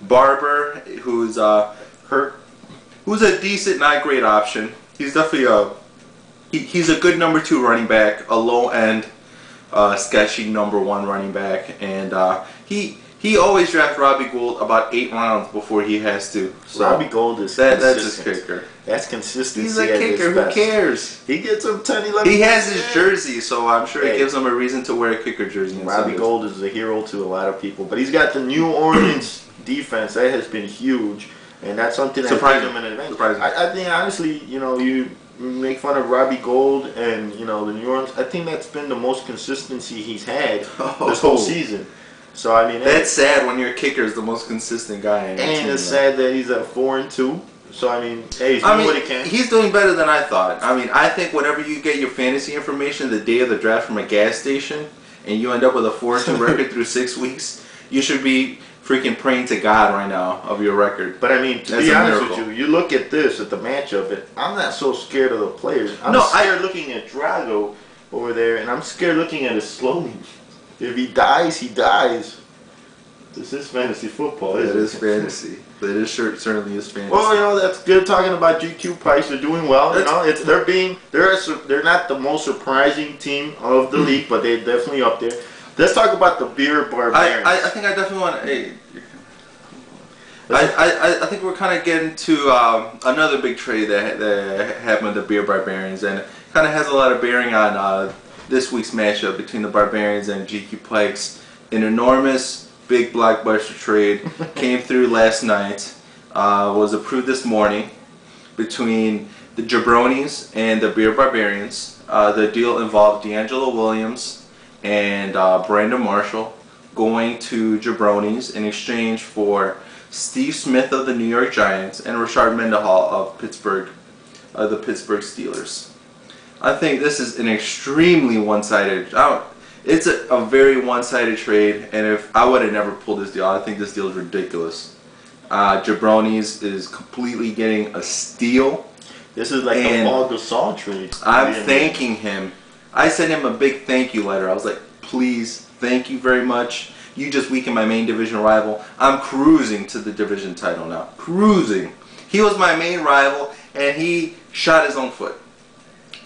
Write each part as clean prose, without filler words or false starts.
Barber, who's who's a decent, not great option. He's definitely he's a good number 2 running back, a low end, sketchy number 1 running back, and he always drafts Robbie Gould about 8 rounds before he has to. So Robbie Gould is that's his kicker. That's consistency. He's a kicker. Who cares? He gets him 10, 11. He has his jersey, so I'm sure it gives him a reason to wear a kicker jersey. Robbie Gould is a hero to a lot of people, but he's got the New Orleans defense that has been huge, and that's something that gives him an advantage. I think honestly, you make fun of Robbie Gould and the New Orleans. I think that's been the most consistency he's had this whole season. So I mean, that's sad when your kicker is the most consistent guy. And it's sad that he's at 4-2. So I mean, hey, he's doing what he can. He's doing better than I thought. I mean, I think whenever you get your fantasy information the day of the draft from a gas station, and you end up with a 4-2 record through 6 weeks, you should be freaking praying to God right now of your record. But I mean, to be honest with you, you look at this, at the matchup, I'm not so scared of the players. I'm scared looking at Drago over there, and I'm scared looking at his slowing. If he dies, he dies. This is fantasy football, isn't it? It is fantasy. But it certainly is fantasy. Well, that's good talking about GQ Pikes. They're doing well. They're not the most surprising team of the league, but they're definitely up there. Let's talk about the Beer Barbarians. I think I definitely want to. I think we're kind of getting to another big trade that happened with the Beer Barbarians, and it kind of has a lot of bearing on this week's matchup between the Barbarians and GQ Pikes. An enormous, big blockbuster trade came through last night, was approved this morning between the Jabronis and the Beer Barbarians. The deal involved D'Angelo Williams and Brandon Marshall going to Jabronis in exchange for Steve Smith of the New York Giants and Rashard Mendenhall of the Pittsburgh Steelers. I think this is an extremely one-sided. It's a very one-sided trade, and if I would have never pulled this deal, I think this deal is ridiculous. Jabronis is completely getting a steal. This is like a Paul Gasol trade. I'm thanking him. I sent him a big thank you letter. I was like, please, thank you very much. You just weakened my main division rival. I'm cruising to the division title now. Cruising. He was my main rival, and he shot his own foot.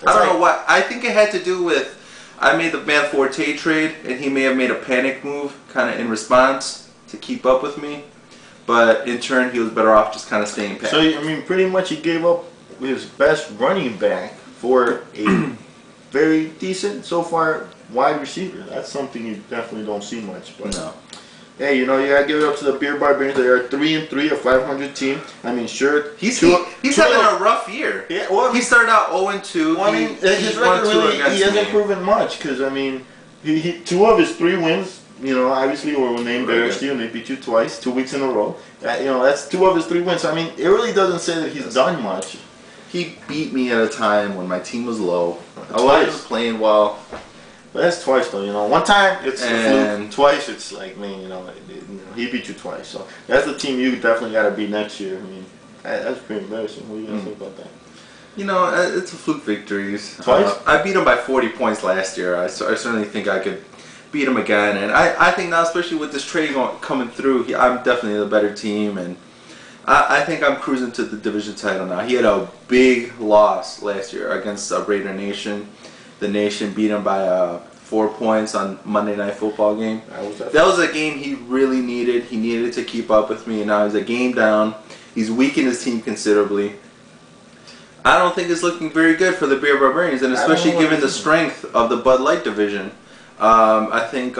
I don't know what. I think it had to do with I made the Van Forte trade, and he may have made a panic move kind of in response to keep up with me. But in turn, he was better off just kind of staying pat. So, I mean, pretty much he gave up his best running back for a very decent, so far, wide receiver. That's something you definitely don't see much. But no. Hey, you gotta give it up to the Beer Barbarians. They are 3-3, a 500 team. I mean, sure, he's having a rough year. Yeah, well, he started out 0-2. Well, I mean, his record really, he hasn't proven much because I mean, he 2 of his 3 wins, obviously were named Bear Steel, and they beat you twice, 2 weeks in a row. That's 2 of his 3 wins. So, I mean, it really doesn't say that he's done much. He beat me at a time when my team was low. I was playing well. But that's twice though, one time it's a fluke, twice it's like, man, he beat you twice. So that's the team you definitely got to beat next year. I mean, that's pretty embarrassing. What do you guys think about that? It's a fluke victories. Twice? I beat him by 40 points last year. I certainly think I could beat him again. And I think now, especially with this trade coming through, I'm definitely the better team. And I think I'm cruising to the division title now. He had a big loss last year against Raider Nation. The Nation beat him by 4 points on Monday Night Football game. That was a game he really needed. He needed to keep up with me, and now he's a game down. He's weakened his team considerably. I don't think it's looking very good for the Beer Barbarians, and especially given the strength of the Bud Light division. I think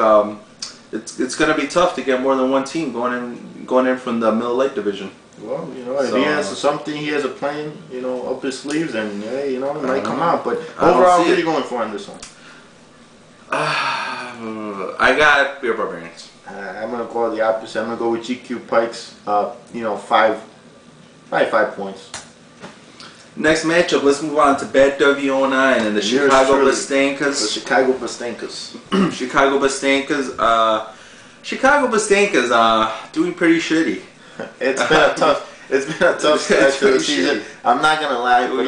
it's going to be tough to get more than one team going in from the Miller Lite division. Well, if he has something, he has a plan, up his sleeves, then it might come out. But overall, what are you going for on this one? I got Beer Barbarians. I'm gonna go the opposite. I'm gonna go with GQ Pikes. 5 points. Next matchup, let's move on to Bad W09 and the Chicago Bustankas. The Chicago Bustankas. Chicago Bustankas. Chicago Bustankas doing pretty shitty. It's been a tough start to the season. I'm not gonna lie, but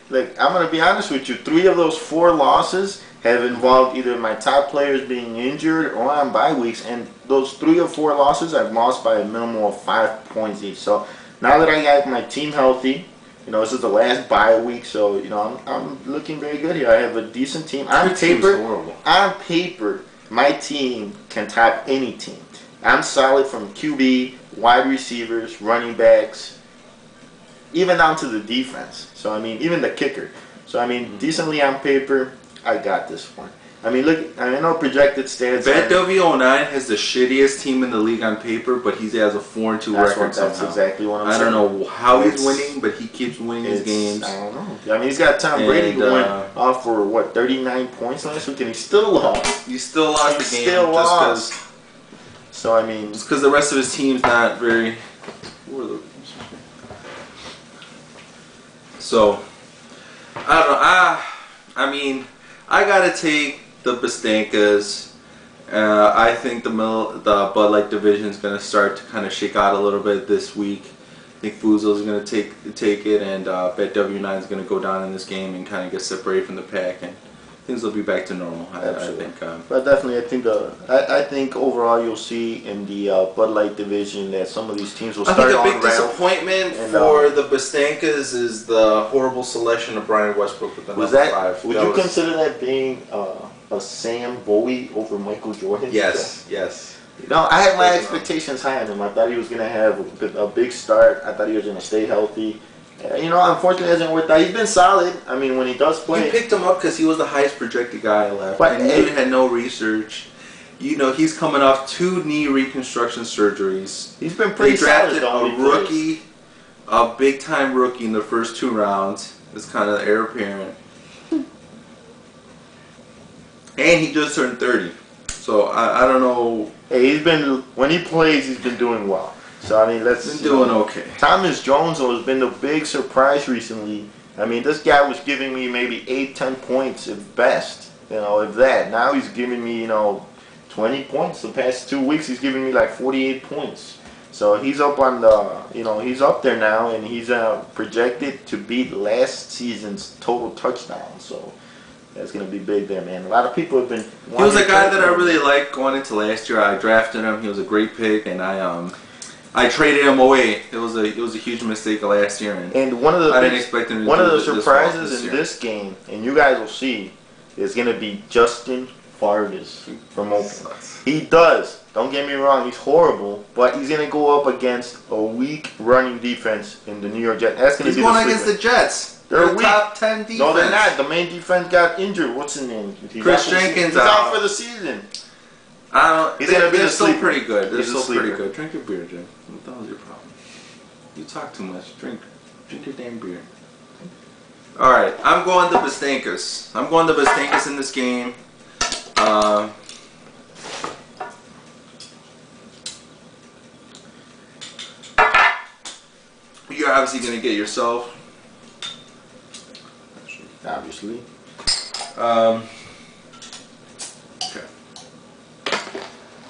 look, I'm gonna be honest with you. 3 of those 4 losses have involved either my top players being injured or on bye weeks, and those 3 or 4 losses I've lost by a minimum of 5 points each. So now that I got my team healthy, you know, this is the last bye week, so you know I'm looking very good here. I have a decent team. On paper, my team can top any team. I'm solid from QB, wide receivers, running backs, even down to the defense. So I mean, even the kicker. So I mean, decently on paper, I got this one. I mean, look, I know projected stats. MTL has the shittiest team in the league on paper, but he has a 4-2 record somehow. That's exactly what I'm saying. I don't know how he's winning, but he keeps winning his games. I don't know. I mean, he's got Tom Brady who went off for, what, 39 points last week, and he still lost. He still lost the game. Still lost. So, I mean... It's because the rest of his team's not very... So, I don't know. I mean, I gotta take the Bustankas. I think the Bud Light division is going to start to kind of shake out a little bit this week. I think Fuzo's going to take it, and BetW9 is going to go down in this game and kind of get separated from the pack, and things will be back to normal. I think. But definitely, I think overall you'll see in the Bud Light division that some of these teams will start on I think a big disappointment for the Bustankas is the horrible selection of Brian Westbrook with the number 5. Would you consider that being a Sam Bowie over Michael Jordan? Yes, yes. You know, I had my expectations high on him. I thought he was going to have a big start. I thought he was going to stay healthy. You know, unfortunately, it hasn't worked out. He's been solid. I mean, when he does play. You picked him up because he was the highest projected guy left. But and you had no research. You know, he's coming off 2 knee reconstruction surgeries. He's been pretty solid. They drafted a rookie, a big-time rookie in the first 2 rounds. It's kind of heir apparent. And he just turned 30. So, I don't know. Hey, when he plays, he's been doing well. So, I mean, been doing okay. Thomas Jones has been the big surprise recently. I mean, this guy was giving me maybe 8-10 points at best. You know, if that. Now he's giving me, you know, 20 points. The past 2 weeks, he's giving me like 48 points. So he's up on the, you know, he's up there now, and he's projected to beat last season's total touchdowns. So that's going to be big there, man. A lot of people have been. He was a guy that I really liked going into last year. I drafted him. He was a great pick, and I traded him away. It was a huge mistake last year, and one of the I didn't expect him to one of the surprises in this game, and you guys will see, is going to be Justin Vargas from Oakland. He does. Don't get me wrong. He's horrible, but he's going to go up against a weak running defense in the New York Jets. That's going to be going against the Jets. They're weak. Top 10 defense. No, they're not. The main defense got injured. What's his name? Chris Jenkins. He's out for the season. I don't. He's gonna be still pretty good. They're still pretty good. Drink your beer, Jim. What the hell's your problem? You talk too much. Drink your damn beer. All right, I'm going to Bustankas. I'm going to Bustankas in this game. You're obviously going to get yourself. Obviously. Okay.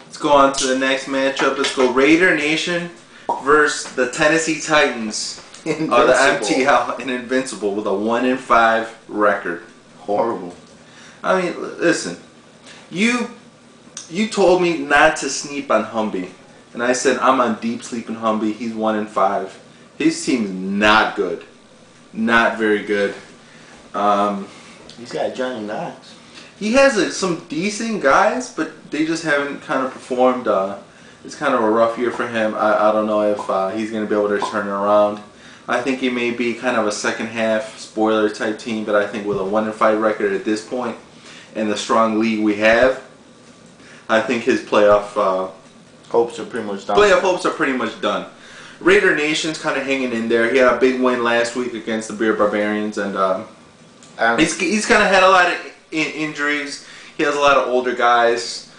Let's go on to the next matchup. Let's go Raider Nation versus the Tennessee Titans. The MTL and Invincible with a 1-5 record. Horrible. I mean, listen. You told me not to sleep on Humby, and I said I'm on deep sleep in Humby. He's 1-5. His team's not good. Not very good. He's got Johnny Knox. He has some decent guys, but they just haven't kind of performed. It's kind of a rough year for him. I don't know if he's going to be able to turn it around. I think he may be kind of a second half spoiler type team, but I think with a 1-5 record at this point and the strong league we have, I think his playoff hopes are pretty much done. Playoff hopes are pretty much done. Raider Nation's kind of hanging in there. He had a big win last week against the Beer Barbarians, and he's kind of had a lot of injuries. He has a lot of older guys.